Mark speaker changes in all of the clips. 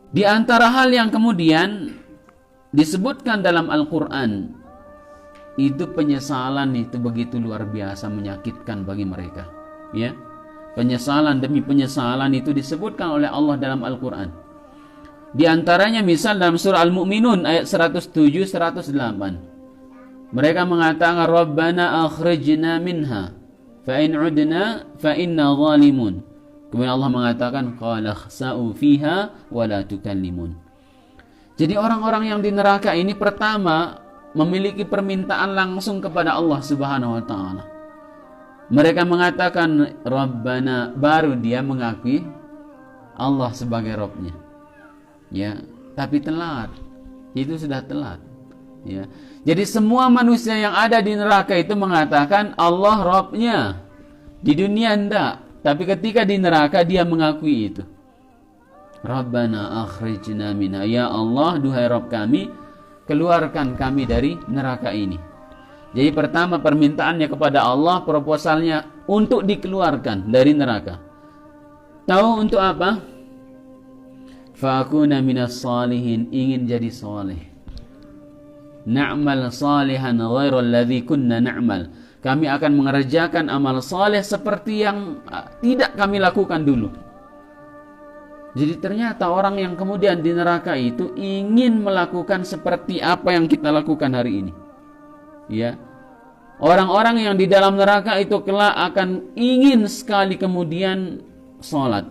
Speaker 1: Di antara hal yang kemudian disebutkan dalam Al-Quran, itu penyesalan itu begitu luar biasa menyakitkan bagi mereka. Ya, penyesalan demi penyesalan itu disebutkan oleh Allah dalam Al-Quran. Di antaranya misal dalam surah Al-Mu'minun ayat 107, 108. Mereka mengatakan, Rabbana akhrijna minha, fa in udna fa inna zalimun. Kemudian Allah mengatakan, qala khsa'u fiha wa la tukallimun. Jadi orang-orang yang di neraka ini pertama memiliki permintaan langsung kepada Allah Subhanahu wa taala. Mereka mengatakan Rabbana, baru dia mengakui Allah sebagai Rabbnya. Ya, tapi telat. Itu sudah telat. Ya. Jadi semua manusia yang ada di neraka itu mengatakan Allah Rabbnya. Di dunia enggak, tapi ketika di neraka dia mengakui itu. Rabbana akhrijna minha, ya Allah, duhai Rabb kami, keluarkan kami dari neraka ini. Jadi pertama permintaannya kepada Allah, proposalnya untuk dikeluarkan dari neraka. Tahu untuk apa? Fa'akuna minas salihin, ingin jadi saleh. Na'mal salihan ghairal ladzi kunna na'mal. Kami akan mengerjakan amal saleh seperti yang tidak kami lakukan dulu. Jadi ternyata orang yang kemudian di neraka itu ingin melakukan seperti apa yang kita lakukan hari ini. Ya. Orang-orang yang di dalam neraka itu kelak akan ingin sekali kemudian salat,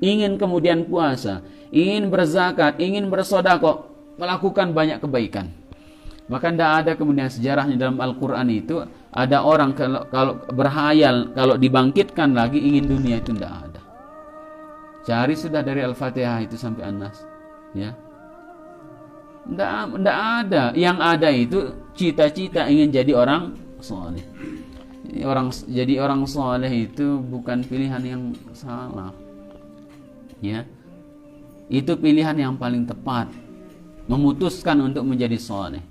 Speaker 1: ingin kemudian puasa, ingin berzakat, ingin bersedekah, melakukan banyak kebaikan. Maka tidak ada kemudian sejarahnya dalam Al-Quran itu ada orang kalau berhayal, kalau dibangkitkan lagi ingin dunia, itu tidak ada. Cari sudah dari Al-Fatihah itu sampai An-Nas, ya. Tidak ada. Yang ada itu cita-cita ingin jadi orang soleh. Jadi orang soleh itu bukan pilihan yang salah, ya. Itu pilihan yang paling tepat. Memutuskan untuk menjadi soleh,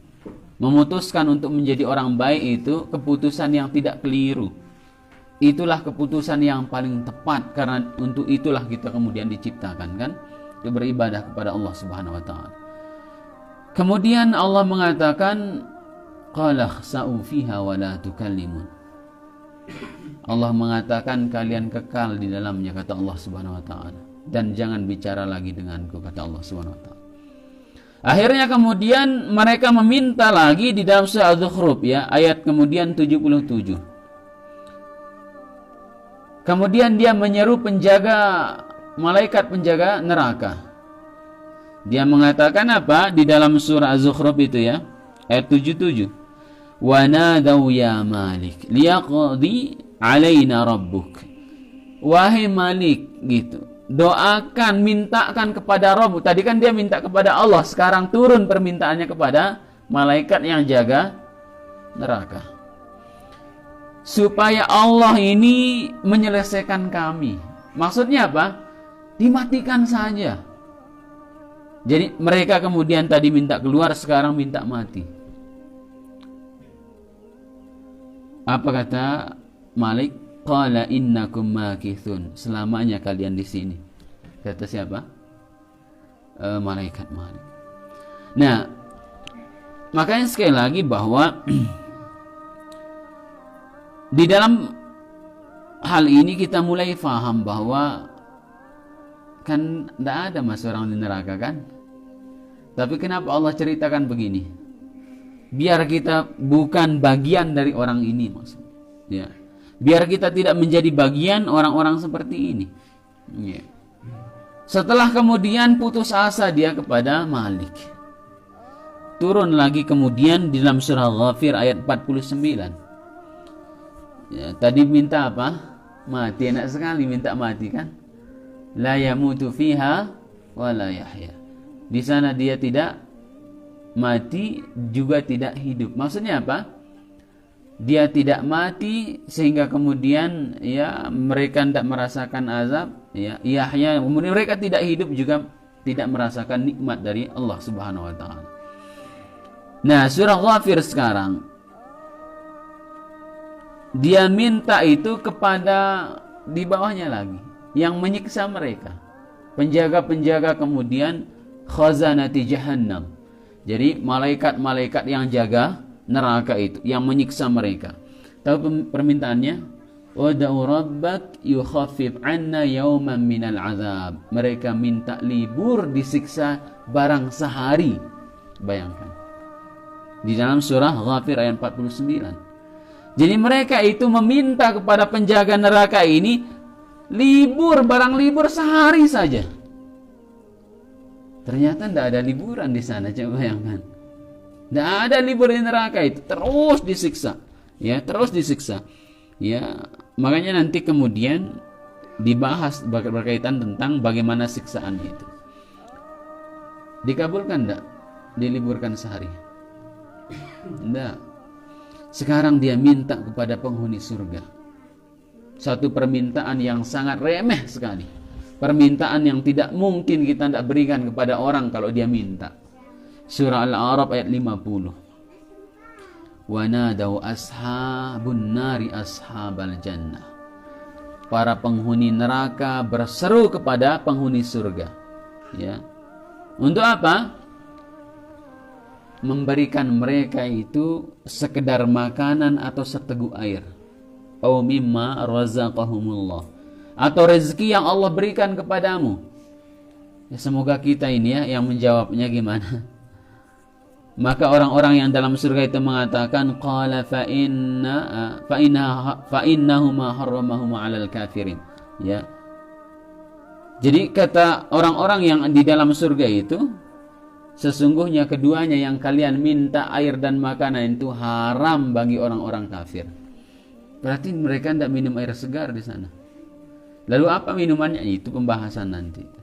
Speaker 1: memutuskan untuk menjadi orang baik, itu keputusan yang tidak keliru. Itulah keputusan yang paling tepat, karena untuk itulah kita kemudian diciptakan, kan? Itu beribadah kepada Allah Subhanahu wa taala. Kemudian Allah mengatakan qala khsa'u fiha wa la tukallimun. Allah mengatakan kalian kekal di dalamnya, kata Allah Subhanahu wa taala, dan jangan bicara lagi denganku, kata Allah Subhanahu wa taala. Akhirnya kemudian mereka meminta lagi di dalam surah Az-Zukhruf, ya, ayat kemudian 77. Kemudian dia menyeru malaikat penjaga neraka. Dia mengatakan apa di dalam surah Az-Zukhruf itu, ya, ayat 77. Wa nadaw ya Malik liyaqdi alaina rabbuk. Wahai Malik, gitu. Doakan, mintakan kepada Rabb. Tadi kan dia minta kepada Allah, sekarang turun permintaannya kepada malaikat yang jaga neraka. Supaya Allah ini menyelesaikan kami. Maksudnya apa? Dimatikan saja. Jadi mereka kemudian tadi minta keluar, sekarang minta mati. Apa kata Malik? Qala innakum makithun. Selamanya kalian di sini. Kata siapa? Malaikat Malik. Nah, makanya sekali lagi bahwa di dalam hal ini kita mulai faham bahwa kan tidak ada orang di neraka, kan? Tapi kenapa Allah ceritakan begini? Biar kita bukan bagian dari orang ini, maksudnya. Ya. Biar kita tidak menjadi bagian orang-orang seperti ini. Ya. Setelah kemudian putus asa dia kepada Malik, turun lagi kemudian di dalam surah Ghafir ayat 49. Ya, tadi minta apa? Mati, enak sekali minta mati, kan? La yamutu fiha wa la yahya. Di sana dia tidak mati, juga tidak hidup. Maksudnya apa? Dia tidak mati sehingga kemudian, ya, mereka tidak merasakan azab, ya, yahya, mereka tidak hidup juga tidak merasakan nikmat dari Allah Subhanahu wa taala. Nah, surah Ghafir sekarang dia minta itu kepada di bawahnya lagi yang menyiksa mereka. Penjaga-penjaga kemudian khazanati jahannam. Jadi malaikat-malaikat yang jaga neraka itu, yang menyiksa mereka. Tahu permintaannya? Wad'u rabbak yukhaffif 'anna yawman minal 'adzab. Mereka minta libur disiksa barang sehari. Bayangkan. Di dalam surah Ghafir ayat 49. Jadi mereka itu meminta kepada penjaga neraka ini libur, barang libur sehari saja. Ternyata tidak ada liburan di sana, coba bayangkan. Tidak ada libur di neraka itu, terus disiksa. Ya, terus disiksa. Ya, makanya nanti kemudian dibahas berkaitan tentang bagaimana siksaan itu. Dikabulkan tidak? Diliburkan sehari? Tidak. Sekarang dia minta kepada penghuni surga. Satu permintaan yang sangat remeh sekali. Permintaan yang tidak mungkin kita tidak berikan kepada orang kalau dia minta. Surah Al-A'raf ayat 50. Wa nadau ashabun nari ashabal jannah. Para penghuni neraka berseru kepada penghuni surga. Ya. Untuk apa? Memberikan mereka itu sekedar makanan atau seteguk air. Au mimma razaqahumullah. Atau rezeki yang Allah berikan kepadamu. Ya, semoga kita ini ya yang menjawabnya gimana. Maka orang-orang yang dalam surga itu mengatakan qala fa innahuma harramahuma 'alal kafirin. Ya. Jadi kata orang-orang yang di dalam surga itu, sesungguhnya keduanya yang kalian minta air dan makanan itu haram bagi orang-orang kafir. Berarti mereka tidak minum air segar di sana. Lalu apa minumannya? Itu pembahasan nanti.